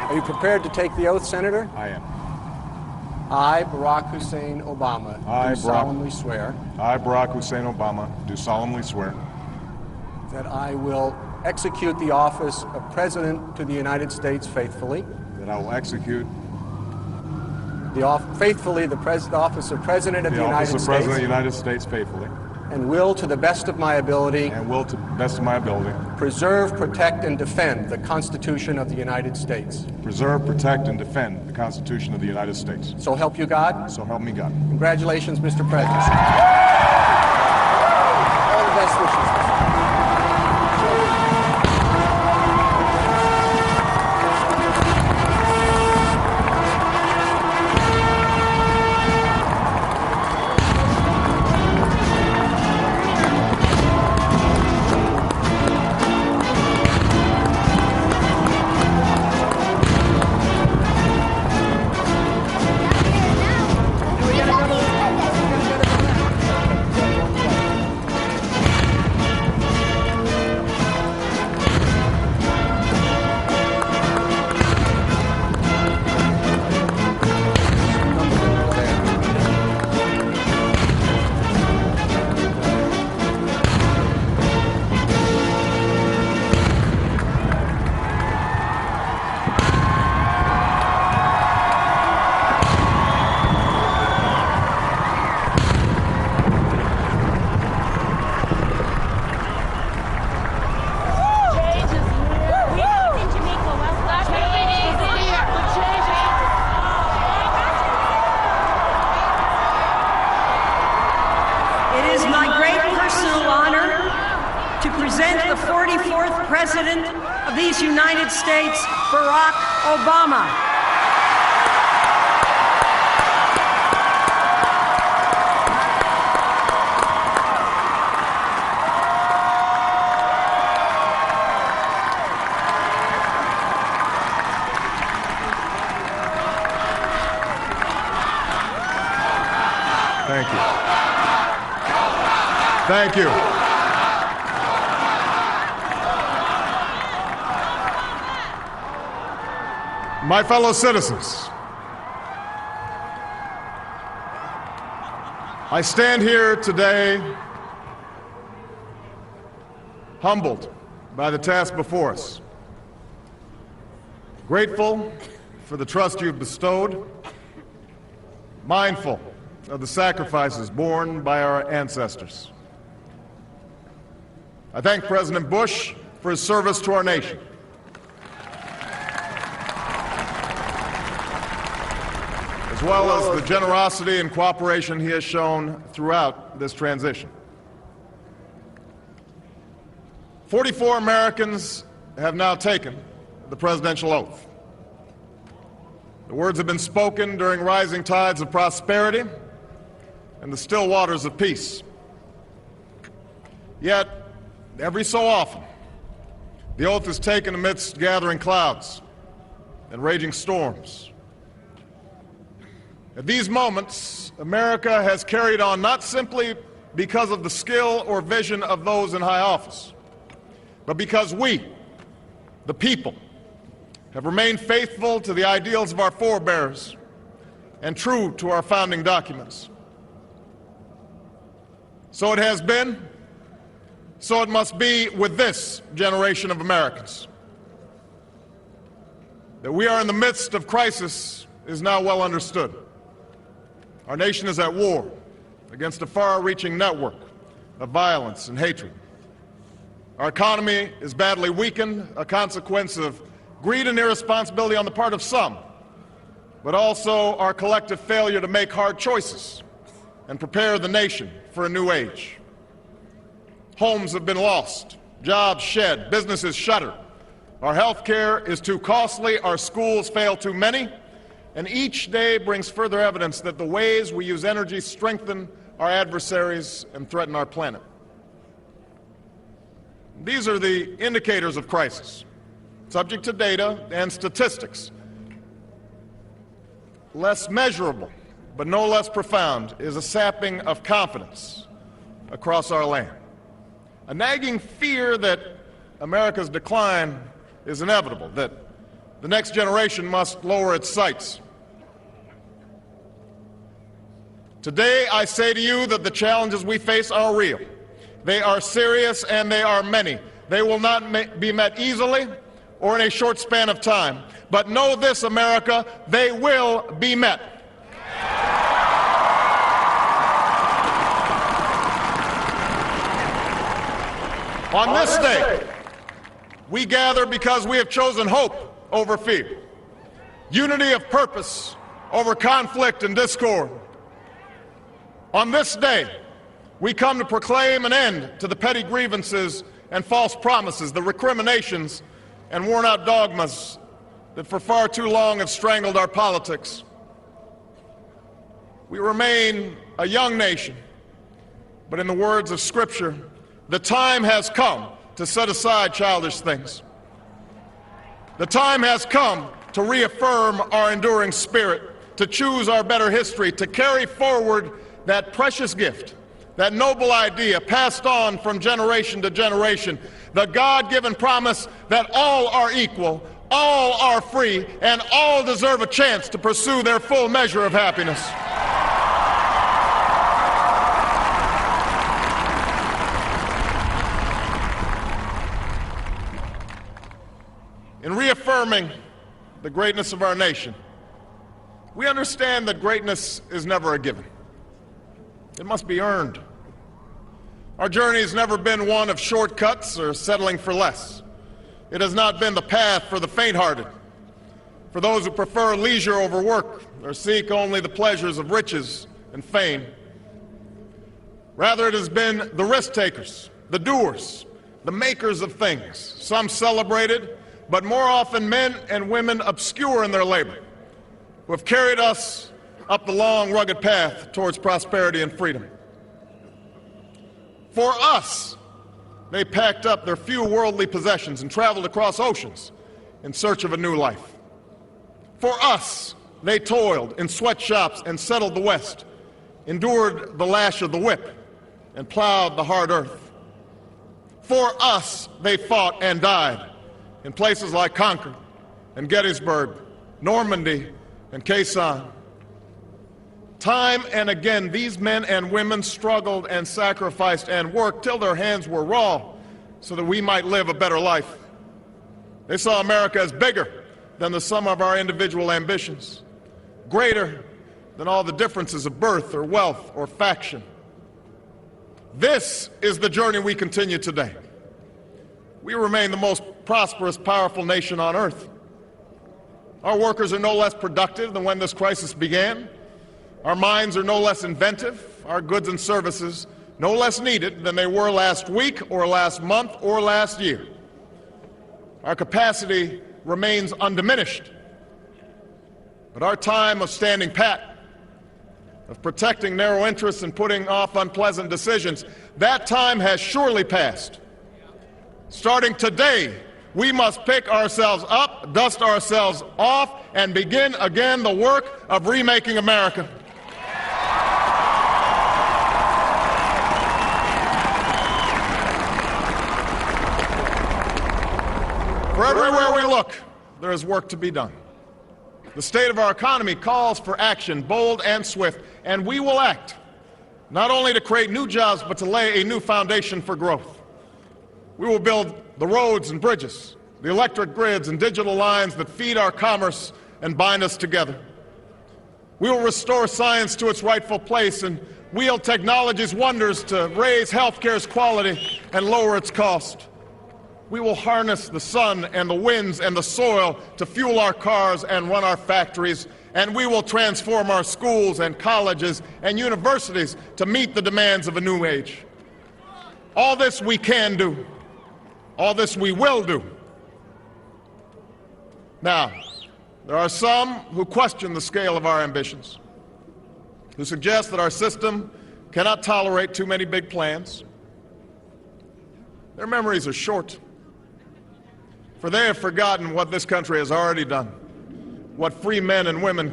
Are you prepared to take the oath, Senator? I am. I, Barack Hussein Obama, do solemnly swear. I, Barack Hussein Obama, do solemnly swear that I will execute the office of President to the United States faithfully. that I will execute Faithfully the office of President of the United office of States. President of the United States faithfully. And will, to the best of my ability, And will, to the best of my ability, preserve, protect, and defend the Constitution of the United States. preserve, protect, and defend the Constitution of the United States. So help you God. So help me God. Congratulations, Mr. President. All the best wishes. The 44th President of these United States, Barack Obama. Thank you. Thank you. My fellow citizens, I stand here today humbled by the task before us, grateful for the trust you've bestowed, mindful of the sacrifices borne by our ancestors. I thank President Bush for his service to our nation. As well as the generosity and cooperation he has shown throughout this transition. 44 Americans have now taken the presidential oath. The words have been spoken during rising tides of prosperity and the still waters of peace. Yet, every so often, the oath is taken amidst gathering clouds and raging storms. At these moments, America has carried on not simply because of the skill or vision of those in high office, but because we, the people, have remained faithful to the ideals of our forebears and true to our founding documents. So it has been, so it must be with this generation of Americans. That we are in the midst of crisis is now well understood. Our nation is at war against a far-reaching network of violence and hatred. Our economy is badly weakened, a consequence of greed and irresponsibility on the part of some, but also our collective failure to make hard choices and prepare the nation for a new age. Homes have been lost, jobs shed, businesses shuttered. Our health care is too costly, our schools fail too many, and each day brings further evidence that the ways we use energy strengthen our adversaries and threaten our planet. These are the indicators of crisis, subject to data and statistics. Less measurable, but no less profound, is a sapping of confidence across our land. A nagging fear that America's decline is inevitable, that the next generation must lower its sights. Today, I say to you that the challenges we face are real. They are serious and they are many. They will not be met easily or in a short span of time. But know this, America, they will be met. On this day, we gather because we have chosen hope over fear, unity of purpose over conflict and discord. On this day, we come to proclaim an end to the petty grievances and false promises, the recriminations and worn-out dogmas that for far too long have strangled our politics. We remain a young nation, but in the words of Scripture, the time has come to set aside childish things. The time has come to reaffirm our enduring spirit, to choose our better history, to carry forward that precious gift, that noble idea passed on from generation to generation, the God-given promise that all are equal, all are free, and all deserve a chance to pursue their full measure of happiness. In reaffirming the greatness of our nation, we understand that greatness is never a given. It must be earned. Our journey has never been one of shortcuts or settling for less. It has not been the path for the faint-hearted, for those who prefer leisure over work or seek only the pleasures of riches and fame. Rather, it has been the risk-takers, the doers, the makers of things, some celebrated, but more often men and women obscure in their labor, who have carried us up the long, rugged path towards prosperity and freedom. For us, they packed up their few worldly possessions and traveled across oceans in search of a new life. For us, they toiled in sweatshops and settled the West, endured the lash of the whip, and plowed the hard earth. For us, they fought and died in places like Concord and Gettysburg, Normandy and Quai San. Time and again, these men and women struggled and sacrificed and worked till their hands were raw so that we might live a better life. They saw America as bigger than the sum of our individual ambitions, greater than all the differences of birth or wealth or faction. This is the journey we continue today. We remain the most prosperous, powerful nation on earth. Our workers are no less productive than when this crisis began. Our minds are no less inventive, our goods and services no less needed than they were last week or last month or last year. Our capacity remains undiminished, but our time of standing pat, of protecting narrow interests and putting off unpleasant decisions, that time has surely passed. Starting today, we must pick ourselves up, dust ourselves off, and begin again the work of remaking America. For everywhere we look, there is work to be done. The state of our economy calls for action, bold and swift, and we will act, not only to create new jobs, but to lay a new foundation for growth. We will build the roads and bridges, the electric grids and digital lines that feed our commerce and bind us together. We will restore science to its rightful place and wield technology's wonders to raise healthcare's quality and lower its cost. We will harness the sun and the winds and the soil to fuel our cars and run our factories, and we will transform our schools and colleges and universities to meet the demands of a new age. All this we can do. All this we will do. Now, there are some who question the scale of our ambitions, who suggest that our system cannot tolerate too many big plans. Their memories are short, for they have forgotten what this country has already done, what free men and women